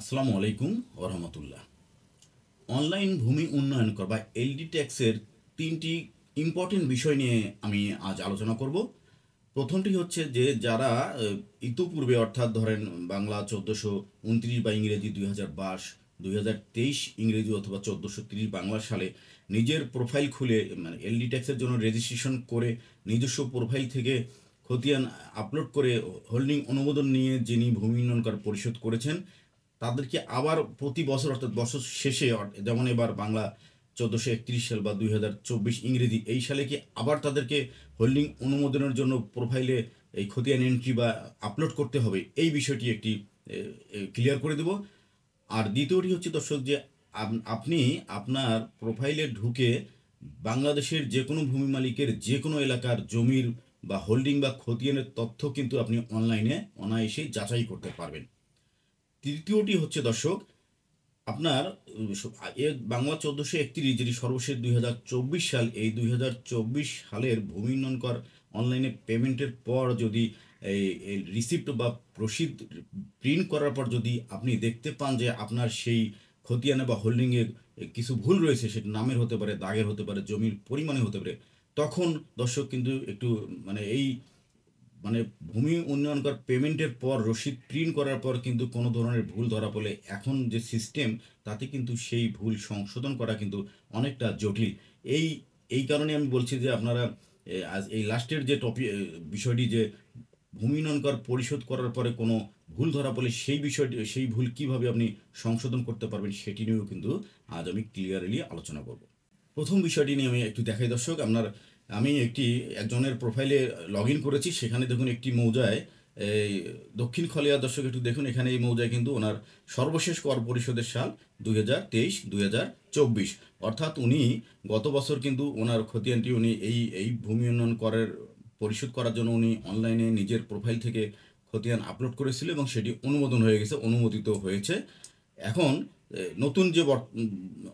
আসসালামু আলাইকুম ওরহমতুল্লাহ। অনলাইন ভূমি উন্নয়ন কর বা এলডি ট্যাক্সের তিনটি ইম্পর্টেন্ট বিষয় নিয়ে আমি আজ আলোচনা করব। প্রথমটি হচ্ছে যে যারা ইতোপূর্বে অর্থাৎ ধরেন বাংলা 1429 বা ইংরেজি 2022, 2023 ইংরেজি অথবা 1430 বাংলা সালে নিজের প্রোফাইল খুলে মানে এলডি ট্যাক্সের জন্য রেজিস্ট্রেশন করে নিজস্ব প্রোফাইল থেকে খতিয়ান আপলোড করে হোল্ডিং অনুমোদন নিয়ে যিনি ভূমি উন্নয়ন কর পরিশোধ করেছেন তাদেরকে আবার প্রতি বছর অর্থাৎ বছর শেষে যেমন এবার বাংলা 1431 সাল বা 2024 ইংরেজি এই সালে কি আবার তাদেরকে হোল্ডিং অনুমোদনের জন্য প্রোফাইলে এই খতিয়ান এন্ট্রি বা আপলোড করতে হবে, এই বিষয়টি একটি ক্লিয়ার করে দেব। আর দ্বিতীয়টি হচ্ছে দর্শক যে আপনি আপনার প্রোফাইলে ঢুকে বাংলাদেশের যে কোনো ভূমি মালিকের যে কোনো এলাকার জমির বা হোল্ডিং বা খতিয়ানের তথ্য কিন্তু আপনি অনলাইনে অনায়াসেই যাচাই করতে পারবেন। তৃতীয়টি হচ্ছে দর্শক আপনার বাংলা 1431 যেটি সর্বশেষ 2024 সাল, এই 2024 সালের ভূমি উন্নয়ন কর অনলাইনে পেমেন্টের পর যদি এই রিসিপ্ট বা রসিদ প্রিন্ট করার পর যদি আপনি দেখতে পান যে আপনার সেই খতিয়ানে বা হোল্ডিংয়ের কিছু ভুল রয়েছে, সেটা নামের হতে পারে, দাগের হতে পারে, জমির পরিমাণে হতে পারে, তখন দর্শক কিন্তু একটু মানে ভূমি উন্নয়ন কর পেমেন্টের পর রসিদ প্রিন্ট করার পর কিন্তু কোনো ধরনের ভুল ধরা পড়লে এখন যে সিস্টেম তাতে কিন্তু সেই ভুল সংশোধন করা কিন্তু অনেকটা জটিল। এই এই কারণে আমি বলছি যে আপনারা আজ এই লাস্টের যে বিষয়টি যে ভূমি উন্নয়ন কর পরিশোধ করার পরে কোনো ভুল ধরা পড়লে সেই বিষয়টি সেই ভুল কিভাবে আপনি সংশোধন করতে পারবেন সেটি নিয়েও কিন্তু আজ আমি ক্লিয়ারলি আলোচনা করব। প্রথম বিষয়টি নিয়ে আমি একটু দেখাই দর্শক। আমি একজনের প্রোফাইলে লগ ইন করেছি, সেখানে দেখুন একটি মৌজায় এই দক্ষিণ খলিয়া, দর্শক একটু দেখুন এখানে এই মৌজায় কিন্তু ওনার সর্বশেষ কর পরিশোধের সাল 2023-2024, অর্থাৎ উনি গত বছর কিন্তু ওনার খতিয়ানটি উনি এই ভূমি উন্নয়ন করের পরিশোধ করার জন্য উনি অনলাইনে নিজের প্রোফাইল থেকে খতিয়ান আপলোড করেছিল এবং সেটি অনুমোদন হয়ে গেছে, অনুমোদিত হয়েছে। এখন নতুন যে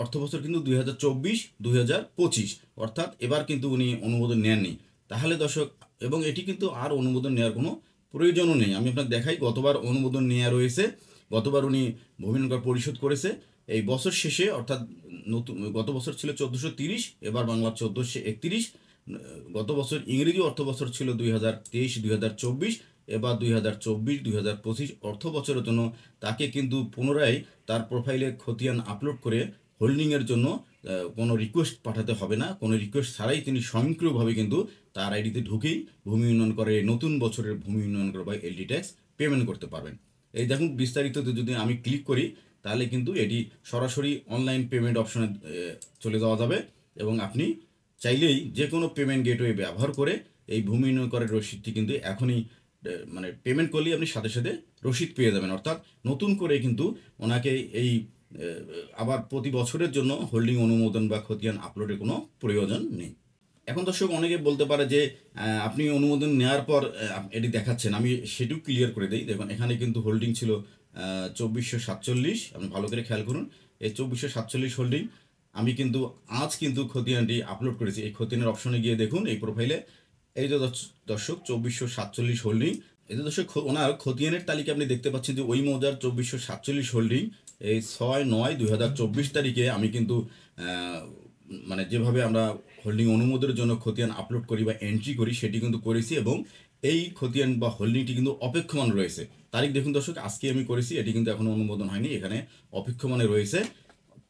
অর্থবছর কিন্তু 2024-2025, অর্থাৎ এবার কিন্তু উনি অনুমোদন নেননি। তাহলে দর্শক, এবং এটি কিন্তু আর অনুমোদন নেওয়ার কোনো প্রয়োজনও নেই। আমি আপনাকে দেখাই, গতবার অনুমোদন নেওয়া রয়েছে, গতবার উনি ভূমি উন্নয়ন কর পরিশোধ করেছে এই বছর শেষে, অর্থাৎ নতুন গত বছর ছিল 1430, এবার বাংলা 1431। গত বছর ইংরেজি অর্থ বছর ছিল 2023-2024, এবার 2024-2025 অর্থ বছরের জন্য তাকে কিন্তু পুনরায় তার প্রোফাইলে খতিয়ান আপলোড করে হোল্ডিংয়ের জন্য কোনো রিকোয়েস্ট পাঠাতে হবে না। কোনো রিকোয়েস্ট ছাড়াই তিনি স্বয়ংক্রিয়ভাবে কিন্তু তার আইডিতে ঢুকেই ভূমি উন্নয়ন করে নতুন বছরের ভূমি উন্নয়ন করে বা এলডি ট্যাক্স পেমেন্ট করতে পারবেন। এই দেখুন বিস্তারিত যদি আমি ক্লিক করি তাহলে কিন্তু এটি সরাসরি অনলাইন পেমেন্ট অপশনে চলে যাওয়া যাবে এবং আপনি চাইলেই যে কোনো পেমেন্ট গেটওয়ে ব্যবহার করে এই ভূমি উন্নয়ন করের রসিদটি কিন্তু এখনই মানে পেমেন্ট করলেই আপনি সাথে সাথে রসিদ পেয়ে যাবেন। অর্থাৎ নতুন করে কিন্তু ওনাকে এই আবার প্রতি বছরের জন্য হোল্ডিং অনুমোদন বা খতিয়ান আপলোডের কোনো প্রয়োজন নেই। এখন দর্শক অনেকে বলতে পারে যে আপনি অনুমোদন নেওয়ার পর এটি দেখাচ্ছেন, আমি সেটিও ক্লিয়ার করে দিই। দেখুন এখানে কিন্তু হোল্ডিং ছিল 2447, আপনি ভালো করে খেয়াল করুন, এই 2447 হোল্ডিং আমি কিন্তু আজ কিন্তু খতিয়ানটি আপলোড করেছি। এই খতিয়ানের অপশনে গিয়ে দেখুন এই প্রোফাইলে এই যে দর্শক 2447 হোল্ডিং, এই যে দর্শক ওনার খতিয়ানের তালিকা আপনি দেখতে পাচ্ছেন যে ওই মৌজার 2447 হোল্ডিং এই 6/9/2024 তারিখে আমি কিন্তু মানে যেভাবে আমরা হোল্ডিং অনুমোদনের জন্য খতিয়ান আপলোড করি বা এন্ট্রি করি সেটি কিন্তু করেছি এবং এই খতিয়ান বা হোল্ডিংটি কিন্তু অপেক্ষমান রয়েছে। তারিখ দেখুন দর্শক, আজকে আমি করেছি, এটি কিন্তু এখনও অনুমোদন হয়নি, এখানে অপেক্ষমানে রয়েছে।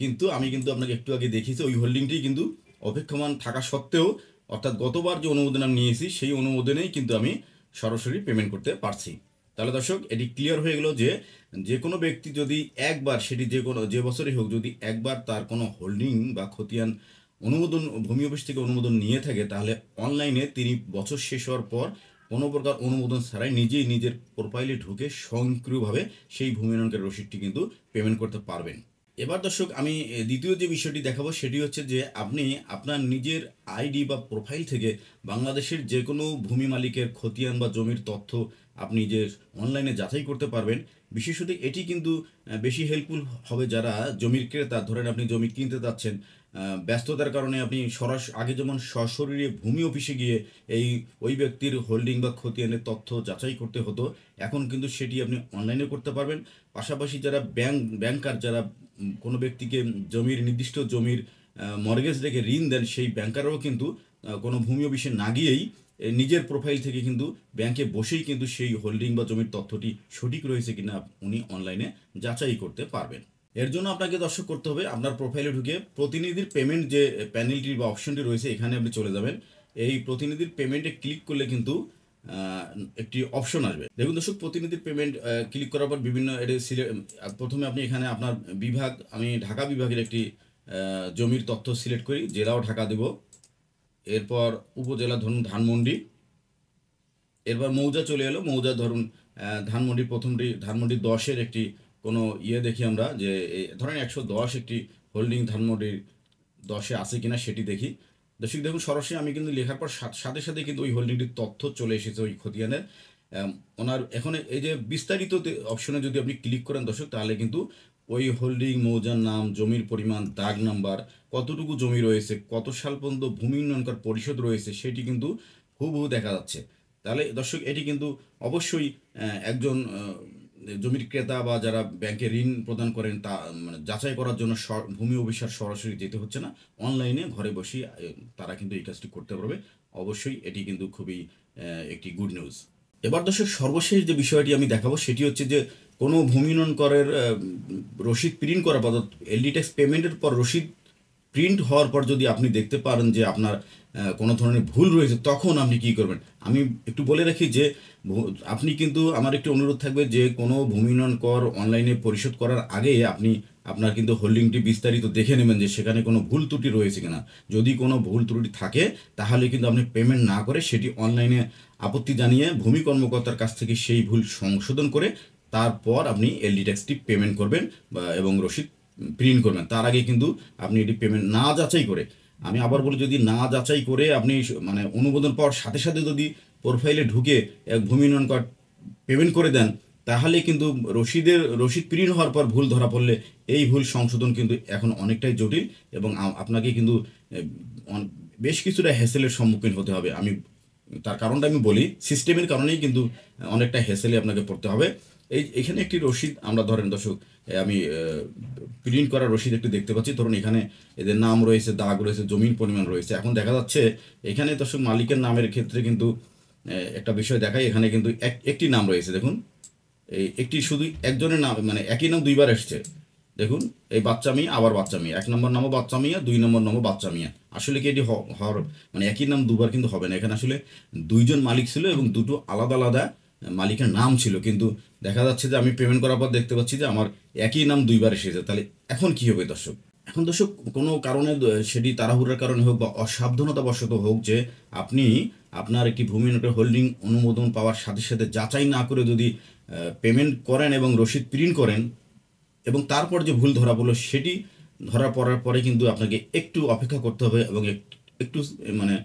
কিন্তু আমি কিন্তু আপনাকে একটু আগে দেখিয়েছি ওই হোল্ডিংটি কিন্তু অপেক্ষমান থাকা সত্ত্বেও, অর্থাৎ গতবার যে অনুমোদন আমি নিয়েছি সেই অনুমোদনেই কিন্তু আমি সরাসরি পেমেন্ট করতে পারছি। তাহলে দর্শক এটি ক্লিয়ার হয়ে গেল যে যে কোনো ব্যক্তি যদি একবার, সেটি যে বছরই হোক, যদি একবার তার কোনো হোল্ডিং বা খতিয়ান অনুমোদন ভূমি অফিস থেকে অনুমোদন নিয়ে থাকে তাহলে অনলাইনে তিনি বছর শেষ হওয়ার পর কোনো প্রকার অনুমোদন ছাড়াই নিজেই নিজের প্রোফাইলে ঢুকে স্বয়ংক্রিয়ভাবে সেই ভূমি উন্নয়নের রসিদটি কিন্তু পেমেন্ট করতে পারবেন। এবার দর্শক আমি দ্বিতীয় যে বিষয়টি দেখাবো সেটি হচ্ছে যে আপনি আপনার নিজের আইডি বা প্রোফাইল থেকে বাংলাদেশের যে কোনো ভূমি মালিকের খতিয়ান বা জমির তথ্য আপনি যে অনলাইনে যাচাই করতে পারবেন। বিশেষত এটি কিন্তু বেশি হেল্পফুল হবে যারা জমির ক্রেতা। ধরেন আপনি জমি কিনতে যাচ্ছেন, ব্যস্ততার কারণে আপনি আগে যেমন সশরীরে ভূমি অফিসে গিয়ে এই ওই ব্যক্তির হোল্ডিং বা খতিয়ানের তথ্য যাচাই করতে হতো, এখন কিন্তু সেটি আপনি অনলাইনে করতে পারবেন। পাশাপাশি যারা ব্যাংকার যারা কোনো ব্যক্তিকে নির্দিষ্ট জমির মর্গেজ রেখে ঋণ দেন, সেই ব্যাংকাররাও কিন্তু কোনো ভূমি অফিসে না গিয়েই নিজের প্রোফাইল থেকে কিন্তু ব্যাংকে বসেই কিন্তু সেই হোল্ডিং বা জমির তথ্যটি সঠিক রয়েছে কিনা উনি অনলাইনে যাচাই করতে পারবেন। এর জন্য আপনাকে দর্শক করতে হবে, আপনার প্রোফাইলে ঢুকে প্রতিনিধির পেমেন্ট যে প্যানেলটি বা অপশনটি রয়েছে এখানে আপনি চলে যাবেন। এই প্রতিনিধির পেমেন্টে ক্লিক করলে কিন্তু একটি অপশন আসবে। দেখুন দর্শক, প্রতিনিধির পেমেন্ট ক্লিক করার পর বিভিন্ন প্রথমে আপনি এখানে আপনার বিভাগ, আমি ঢাকা বিভাগের একটি জমির তথ্য সিলেক্ট করি, জেলাও ঢাকা দেব। এরপর উপজেলা ধরুন ধানমন্ডি। এরপর মৌজা চলে এলো, মৌজা ধরুন ধানমন্ডির প্রথমটি ধানমন্ডি 10-এর একটি কোনো দেখি আমরা যে ধরেন 110 একটি হোল্ডিং ধানমন্ডির 10-এ আছে কিনা সেটি দেখি। দর্শক দেখুন, সরাসরি আমি কিন্তু লেখার পর সাথে সাথে কিন্তু ওই হোল্ডিংটির তথ্য চলে এসেছে ওই খতিয়ানের। ওনার এখন এই যে বিস্তারিত অপশনে যদি আপনি ক্লিক করেন দর্শক, তাহলে কিন্তু ওই হোল্ডিং, মৌজার নাম, জমির পরিমাণ, দাগ নাম্বার, কতটুকু জমি রয়েছে, কত সাল পর্যন্ত ভূমি উন্নয়ন কর পরিশোধ রয়েছে সেটি কিন্তু হুবহু দেখা যাচ্ছে। তাহলে দর্শক এটি কিন্তু অবশ্যই একজন জমির ক্রেতা বা যারা ব্যাংকে ঋণ প্রদান করেন তা মানে যাচাই করার জন্য ভূমি অফিসার সরাসরি যেতে হচ্ছে না, অনলাইনে ঘরে বসেই তারা কিন্তু এই কাজটি করতে পারবে। অবশ্যই এটি কিন্তু খুবই একটি গুড নিউজ। এবার দর্শক সর্বশেষ যে বিষয়টি আমি দেখাবো সেটি হচ্ছে যে কোনো ভূমি উন্নয়ন করের রসিদ প্রিন্ট করা বা এলডি ট্যাক্স পেমেন্টের পর রসিদ প্রিন্ট হওয়ার পর যদি আপনি দেখতে পারেন যে আপনার কোনো ধরনের ভুল রয়েছে, তখন আপনি কী করবেন আমি একটু বলে রাখি যে আপনি কিন্তু আমার একটি অনুরোধ থাকবে যে কোনো ভূমি উন্নয়ন কর অনলাইনে পরিশোধ করার আগে আপনি আপনার কিন্তু হোল্ডিংটি বিস্তারিত দেখে নেবেন যে সেখানে কোনো ভুল ত্রুটি রয়েছে কিনা। যদি কোনো ভুল ত্রুটি থাকে তাহলে কিন্তু আপনি পেমেন্ট না করে সেটি অনলাইনে আপত্তি জানিয়ে ভূমি কর্মকর্তার কাছ থেকে সেই ভুল সংশোধন করে তারপর আপনি এলডি ট্যাক্সটি পেমেন্ট করবেন এবং রসিদ প্রিন্ট করবেন। তার আগে কিন্তু আপনি এটি পেমেন্ট না যাচাই করে, আমি আবার বলি, যদি না যাচাই করে আপনি মানে অনুমোদন পাওয়ার সাথে সাথে যদি প্রোফাইলে ঢুকে ভূমি উন্নয়ন কার্ড পেমেন্ট করে দেন, তাহলে কিন্তু রসিদ প্রিন্ট হওয়ার পর ভুল ধরা পড়লে এই ভুল সংশোধন কিন্তু এখন অনেকটাই জটিল এবং আপনাকে কিন্তু বেশ কিছুটা হ্যাসেলের সম্মুখীন হতে হবে। আমি তার কারণটা আমি বলি, সিস্টেমের কারণেই কিন্তু অনেকটা হ্যাসেলে আপনাকে পড়তে হবে। এখানে একটি রসিদ আমরা ধরেন দর্শক আমি প্রিন্ট করা রসিদ একটু দেখতে পাচ্ছি। ধরুন এখানে এদের নাম রয়েছে, দাগ রয়েছে, জমির পরিমাণ রয়েছে। এখন দেখা যাচ্ছে এখানে দর্শক মালিকের নামের ক্ষেত্রে কিন্তু একটা বিষয় দেখায়, এখানে কিন্তু একটি নাম রয়েছে। দেখুন একটি শুধু একজনের নাম, মানে একই নাম দুইবার এসছে। দেখুন এই বাচ্চা মিয়া, আবার বাচ্চা মিয়া, 1 নম্বর নামও বাচ্চা মিয়া, 2 নম্বর নামও বাচ্চা মিয়া। আসলে কি এটি হওয়ার মানে একই নাম দুবার কিন্তু হবে না। এখানে আসলে দুইজন মালিক ছিল এবং দুটো আলাদা আলাদা মালিকের নাম ছিল, কিন্তু দেখা যাচ্ছে যে আমি পেমেন্ট করার পর দেখতে পাচ্ছি যে আমার একই নাম দুইবার এসেছে। তাহলে এখন কি হবে দর্শক? এখন দর্শক কোনো কারণে সেটি তাড়াহুড়ার কারণে হোক বা অসাবধানতাবশত হোক, যে আপনি আপনার একটি ভূমি উন্নয়ন হোল্ডিং অনুমোদন পাওয়ার সাথে সাথে যাচাই না করে যদি পেমেন্ট করেন এবং রসিদ প্রিন্ট করেন এবং তারপর যে ভুল ধরা পড়লো সেটি ধরা পড়ার পরে কিন্তু আপনাকে একটু অপেক্ষা করতে হবে এবং একটু মানে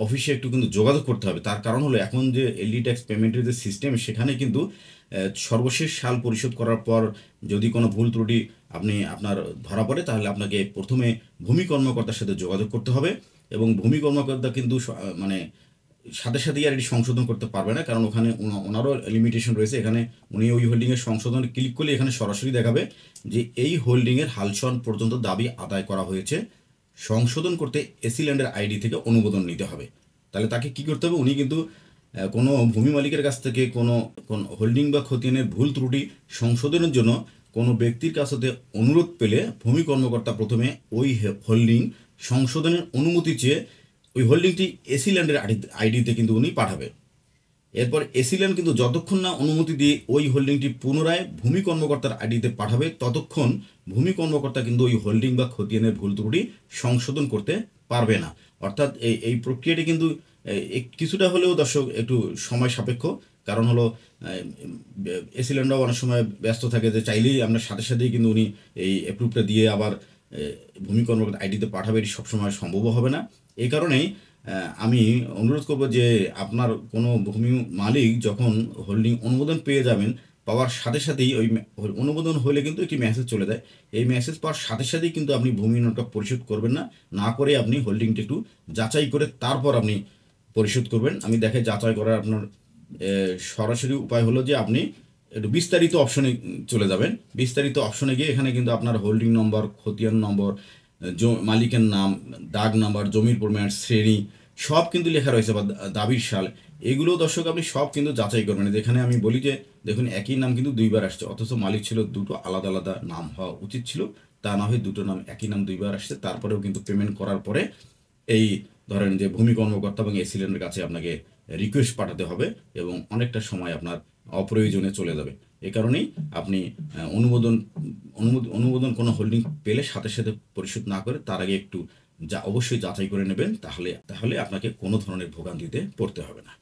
অফিসে একটু কিন্তু যোগাযোগ করতে হবে। তার কারণ হলো এখন যে এলডি ট্যাক্স পেমেন্টের যে সিস্টেম, সেখানে কিন্তু সর্বশেষ সাল পরিশোধ করার পর যদি কোনো ভুল ত্রুটি আপনার ধরা পড়ে, তাহলে আপনাকে প্রথমে ভূমি কর্মকর্তার সাথে যোগাযোগ করতে হবে এবং ভূমি কর্মকর্তা কিন্তু মানে সাথে সাথেই আর এটি সংশোধন করতে পারবে না, কারণ ওখানে ওনারও লিমিটেশন রয়েছে। এখানে উনি ওই হোল্ডিংয়ের সংশোধন ক্লিক করলে এখানে সরাসরি দেখাবে যে এই হোল্ডিংয়ের হালসন পর্যন্ত দাবি আদায় করা হয়েছে, সংশোধন করতে এসি ল্যান্ডের আইডি থেকে অনুমোদন নিতে হবে। তাহলে তাকে কি করতে হবে, উনি কিন্তু কোনো ভূমি মালিকের কাছ থেকে কোনো হোল্ডিং বা খতিয়ানের ভুল ত্রুটি সংশোধনের জন্য কোনো ব্যক্তির কাছ থেকে অনুরোধ পেলে ভূমি কর্মকর্তা প্রথমে ওই হোল্ডিং সংশোধনের অনুমতি চেয়ে ওই হোল্ডিংটি এসি ল্যান্ডের আইডিতে কিন্তু উনি পাঠাবে। এরপর এসি ল্যান্ড কিন্তু যতক্ষণ না অনুমতি দিয়ে ওই হোল্ডিংটি পুনরায় ভূমি কর্মকর্তার আইডিতে পাঠাবে, ততক্ষণ ভূমি কর্মকর্তা কিন্তু ওই হোল্ডিং বা খতিয়ানের ভুল ত্রুটি সংশোধন করতে পারবে না। অর্থাৎ এই প্রক্রিয়াটি কিন্তু কিছুটা হলেও দর্শক একটু সময় সাপেক্ষ, কারণ হলো এসিলেন্ডারও অনেক সময় ব্যস্ত থাকে, যে চাইলেই আপনার সাথে সাথেই কিন্তু উনি এই অ্যাপ্রুভটা দিয়ে আবার ভূমি কর্মকর্তা আইডিতে পাঠাবে, এটি সবসময় সম্ভবও হবে না। এই কারণেই আমি অনুরোধ করব যে আপনার কোনো ভূমি মালিক যখন হোল্ডিং অনুমোদন পেয়ে যাবেন, পাওয়ার সাথে সাথেই ওই অনুমোদন হলে কিন্তু একটি মেসেজ চলে যায়। এই মেসেজ পাওয়ার সাথে সাথেই কিন্তু আপনি ভূমি উন্নয়নটা পরিশোধ করবেন না, না করে আপনি হোল্ডিংটা একটু যাচাই করে তারপর আপনি পরিশোধ করবেন। আমি দেখে যাচাই করার আপনার সরাসরি উপায় হলো যে আপনি একটু বিস্তারিত অপশনে চলে যাবেন। বিস্তারিত অপশনে গিয়ে এখানে কিন্তু আপনার হোল্ডিং নম্বর, খতিয়ান নম্বর, মালিকের নাম, দাগ নাম্বার, জমির পরিমাণ, শ্রেণী সব কিন্তু লেখা রয়েছে, বা দাবির সাল, এগুলো দর্শক আপনি সব কিন্তু যাচাই করবেন। যেখানে আমি বলি যে দেখুন একই নাম কিন্তু দুইবার আসছে, অথচ মালিক ছিল দুটো, আলাদা আলাদা নাম হওয়া উচিত ছিল, তা না হয় দুটো নাম একই নাম দুইবার আসছে। তারপরেও কিন্তু পেমেন্ট করার পরে এই ধরেন যে ভূমি কর্মকর্তা এবং এসিলেন্টের কাছে আপনাকে রিকোয়েস্ট পাঠাতে হবে এবং অনেকটা সময় আপনার অপ্রয়োজনে চলে যাবে। এ কারণেই আপনি অনুমোদন কোনো হোল্ডিং পেলে সাথে সাথে পরিশোধ না করে তার আগে একটু অবশ্যই যাচাই করে নেবেন, তাহলে আপনাকে কোনো ধরনের ভোগান্তিতে পড়তে হবে না।